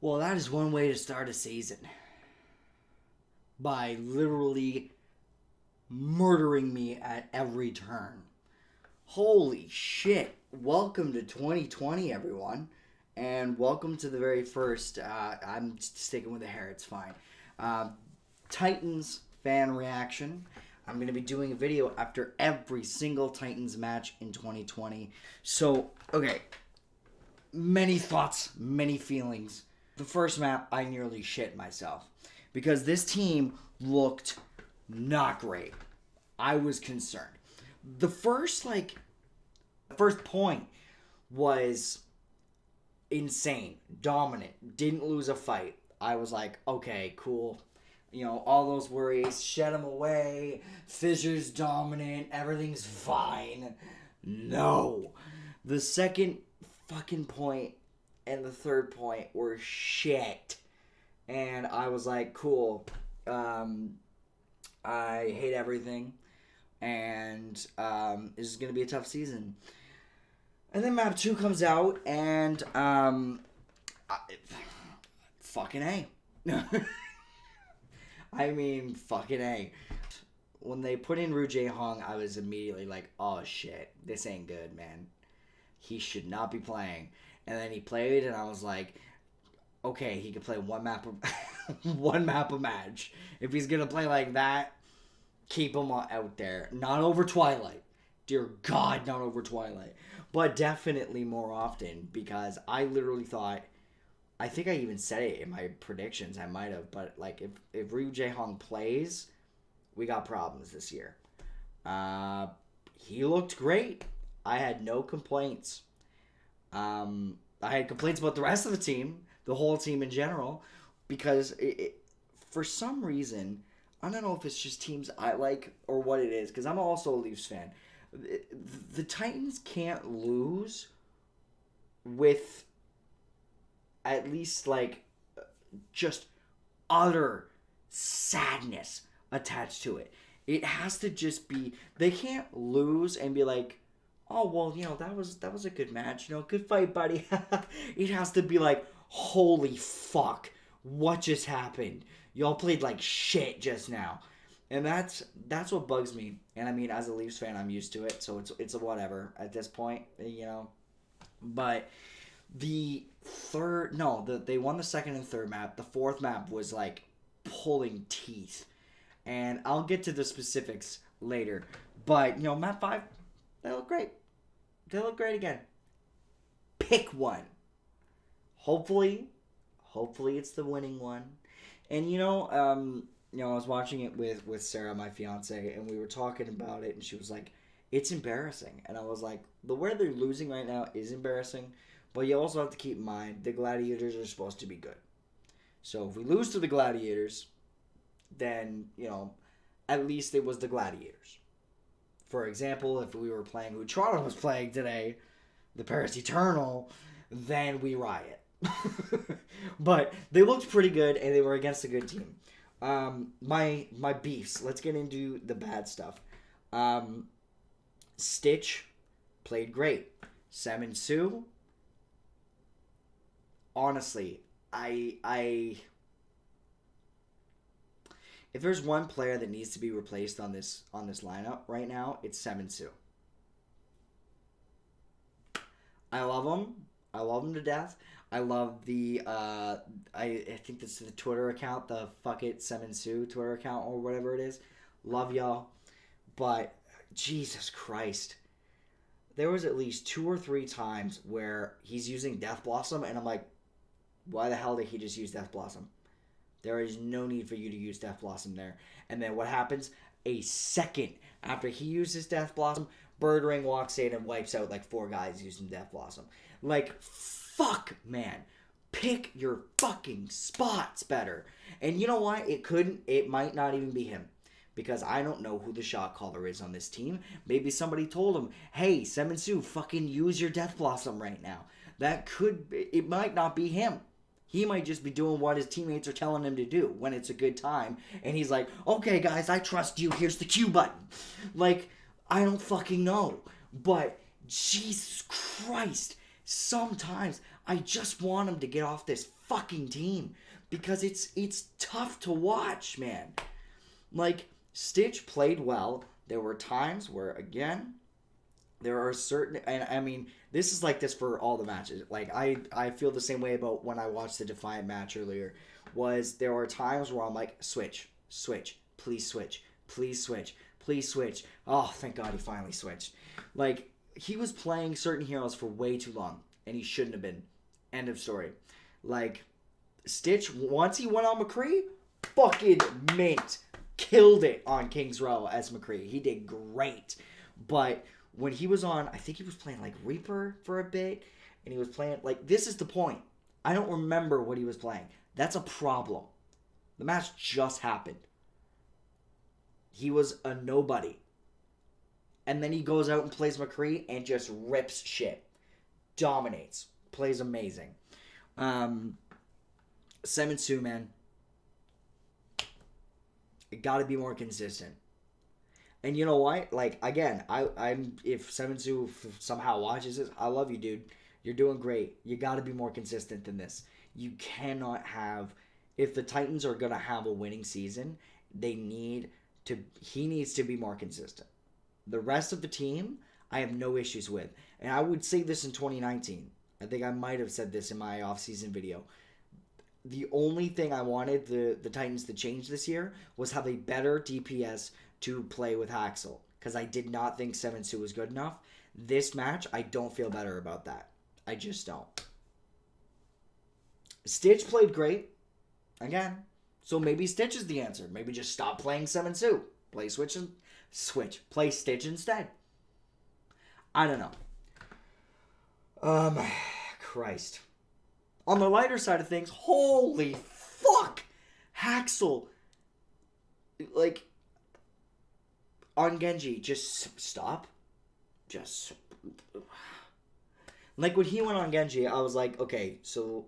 Well, that is one way to start a season. By literally murdering me at every turn. Holy shit. Welcome to 2020, everyone. And welcome to the very first, I'm sticking with the hair, it's fine. Titans fan reaction. I'm going to be doing a video after every single Titans match in 2020. So, okay. Many thoughts, many feelings. The first map, I nearly shit myself. Because this team looked not great. I was concerned. The first point was insane. Dominant. Didn't lose a fight. I was like, okay, cool. You know, all those worries, shed them away. Fissure's dominant. Everything's fine. No. The second fucking point and the third point were shit. And I was like, cool. I hate everything. And this is going to be a tough season. And then map 2 comes out, and fucking A. I mean, fucking A. When they put in Ru Jae-hong, I was immediately like, oh shit, this ain't good, man. He should not be playing. And then he played, and I was like, okay, he could play one map a match. If he's gonna play like that, keep him out there. Not over Twilight. Dear God, not over Twilight. But definitely more often, because I literally thought, I think I even said it in my predictions, I might have, but like if Ru Jae-hong plays, we got problems this year. He looked great. I had no complaints. I had complaints about the rest of the team, the whole team in general, because for some reason, I don't know if it's just teams I like or what it is, because I'm also a Leafs fan. The Titans can't lose with at least just utter sadness attached to it. It has to just be, they can't lose and be like, oh, well, that was a good match. Good fight, buddy. It has to be like, holy fuck, what just happened? Y'all played like shit just now. And that's what bugs me. And I mean, as a Leafs fan, I'm used to it, so it's a whatever at this point, But they won the second and third map. The fourth map was like pulling teeth. And I'll get to the specifics later. But, map 5, they look great. They look great again. Pick one. Hopefully it's the winning one. And, I was watching it with Sarah, my fiance, and we were talking about it, and she was like, it's embarrassing. And I was like, the way they're losing right now is embarrassing, but you also have to keep in mind the Gladiators are supposed to be good. So if we lose to the Gladiators, then, at least it was the Gladiators. For example, if we were playing who Toronto was playing today, the Paris Eternal, then we riot. But they looked pretty good, and they were against a good team. My beefs. Let's get into the bad stuff. Stitch played great. Sam Sue. Honestly, I if there's one player that needs to be replaced on this lineup right now, it's Sam Sue. I love him. I love him to death. I love the I think this is the Twitter account, the Fuck It Sam Sue Twitter account or whatever it is. Love y'all. But Jesus Christ. There was at least 2 or 3 times where he's using Death Blossom and I'm like, why the hell did he just use Death Blossom? There is no need for you to use Death Blossom there. And then what happens? A second after he uses Death Blossom, Birdring walks in and wipes out like 4 guys using Death Blossom. Like, fuck, man. Pick your fucking spots better. And you know what? It might not even be him. Because I don't know who the shot caller is on this team. Maybe somebody told him, hey, Sam Sue, fucking use your Death Blossom right now. It might not be him. He might just be doing what his teammates are telling him to do when it's a good time. And he's like, okay, guys, I trust you. Here's the Q button. Like, I don't fucking know. But Jesus Christ, sometimes I just want him to get off this fucking team because it's tough to watch, man. Like, Stitch played well. There were times where, again, there are certain, and I mean, this is like this for all the matches. Like, I feel the same way about when I watched the Defiant match earlier. Was there are times where I'm like, switch, please switch, please switch, please switch. Oh, thank God he finally switched. Like, he was playing certain heroes for way too long, and he shouldn't have been. End of story. Like, Stitch, once he went on McCree, fucking mint. Killed it on King's Row as McCree. He did great. But when he was on, I think he was playing like Reaper for a bit, and he was playing, like, this is the point. I don't remember what he was playing. That's a problem. The match just happened. He was a nobody. And then he goes out and plays McCree and just rips shit. Dominates. Plays amazing. Semensu, man. It got to be more consistent. And you know what? Like, again, I'm if Semensu somehow watches this, I love you, dude. You're doing great. You got to be more consistent than this. You cannot have, if the Titans are going to have a winning season, he needs to be more consistent. The rest of the team, I have no issues with. And I would say this in 2019. I think I might have said this in my off-season video. The only thing I wanted the Titans to change this year was have a better DPS to play with Haxel. Because I did not think Semensu was good enough. This match, I don't feel better about that. I just don't. Stitch played great. Again. So maybe Stitch is the answer. Maybe just stop playing Semensu. Play Switch. Play Stitch instead. I don't know. Christ. On the lighter side of things, holy fuck! Haxel. Like, on Genji, just stop. Just. Like, when he went on Genji, I was like, okay, so,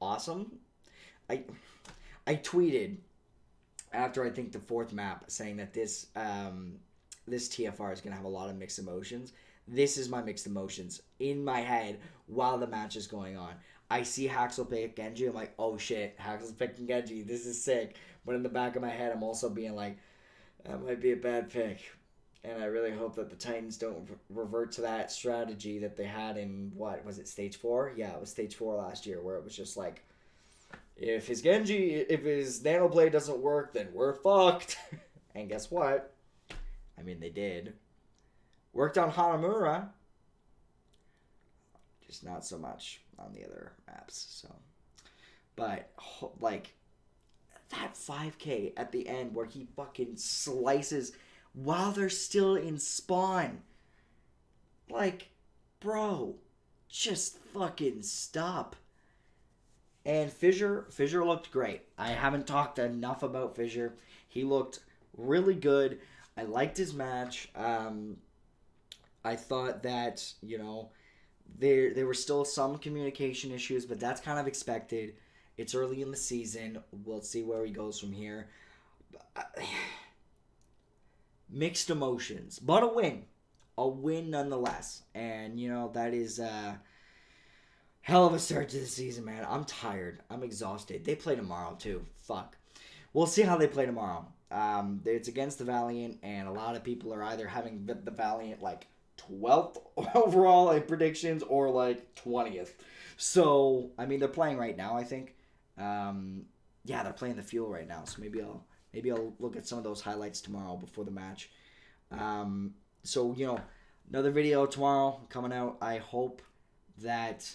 awesome. I tweeted after, I think, the 4th map, saying that this TFR is going to have a lot of mixed emotions. This is my mixed emotions in my head while the match is going on. I see Haxel pick Genji. I'm like, oh shit, Haxel's picking Genji. This is sick. But in the back of my head, I'm also being like, that might be a bad pick. And I really hope that the Titans don't revert to that strategy that they had in, what, was it Stage 4? Yeah, it was Stage 4 last year, where it was just like, if his Nano Blade doesn't work, then we're fucked. And guess what? I mean, they did. Worked on Hanamura. Just not so much on the other maps. So, but like that 5K at the end where he fucking slices while they're still in spawn. Like, bro, just fucking stop. And Fissure looked great. I haven't talked enough about Fissure. He looked really good. I liked his match. I thought that, you know, there were still some communication issues, but that's kind of expected. It's early in the season. We'll see where he goes from here. Mixed emotions, but a win. A win nonetheless. And, you know, that is hell of a start to the season, man. I'm tired. I'm exhausted. They play tomorrow, too. Fuck. We'll see how they play tomorrow. It's against the Valiant, and a lot of people are either having the Valiant, like, 12th overall in predictions or like 20th. So, I mean, they're playing right now, I think. Yeah, they're playing the Fuel right now. So maybe I'll look at some of those highlights tomorrow before the match. So, you know, another video tomorrow coming out. I hope that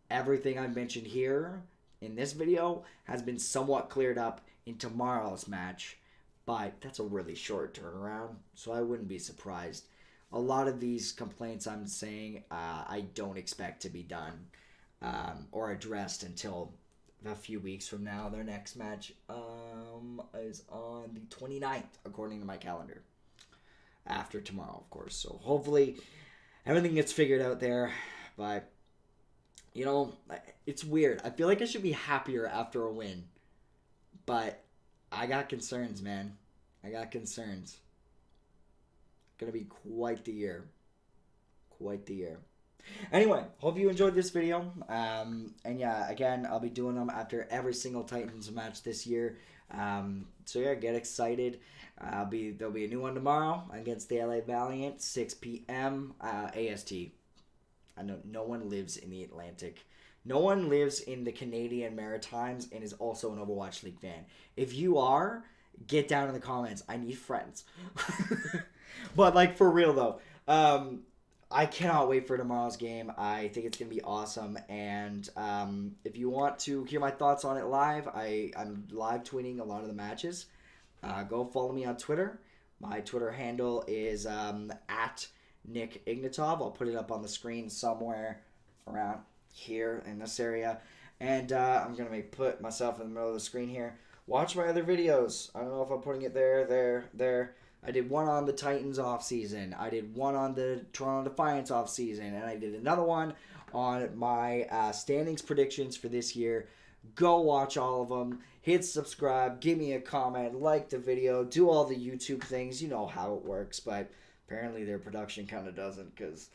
everything I've mentioned here in this video has been somewhat cleared up in tomorrow's match. But that's a really short turnaround, so I wouldn't be surprised. A lot of these complaints I'm saying I don't expect to be done or addressed until a few weeks from now. Their next match is on the 29th, according to my calendar. After tomorrow, of course. So hopefully everything gets figured out there. But, you know, it's weird. I feel like I should be happier after a win. But I got concerns, man. I got concerns. Gonna be quite the year. Quite the year. Anyway, hope you enjoyed this video. And yeah, again, I'll be doing them after every single Titans match this year. So yeah, get excited. There'll be a new one tomorrow against the LA Valiant, 6 p.m. AST. I know no one lives in the Atlantic. No one lives in the Canadian Maritimes and is also an Overwatch League fan. If you are, get down in the comments. I need friends. But like for real though, I cannot wait for tomorrow's game. I think it's gonna be awesome. And if you want to hear my thoughts on it live, I'm live tweeting a lot of the matches. Go follow me on Twitter. My Twitter handle is at Nick Ignatov. I'll put it up on the screen somewhere around here in this area. And I'm going to put myself in the middle of the screen here. Watch my other videos. I don't know if I'm putting it there. I did one on the Titans off season. I did one on the Toronto Defiance off season. And I did another one on my standings predictions for this year. Go watch all of them. Hit subscribe. Give me a comment. Like the video. Do all the YouTube things. You know how it works. But apparently their production kind of doesn't because...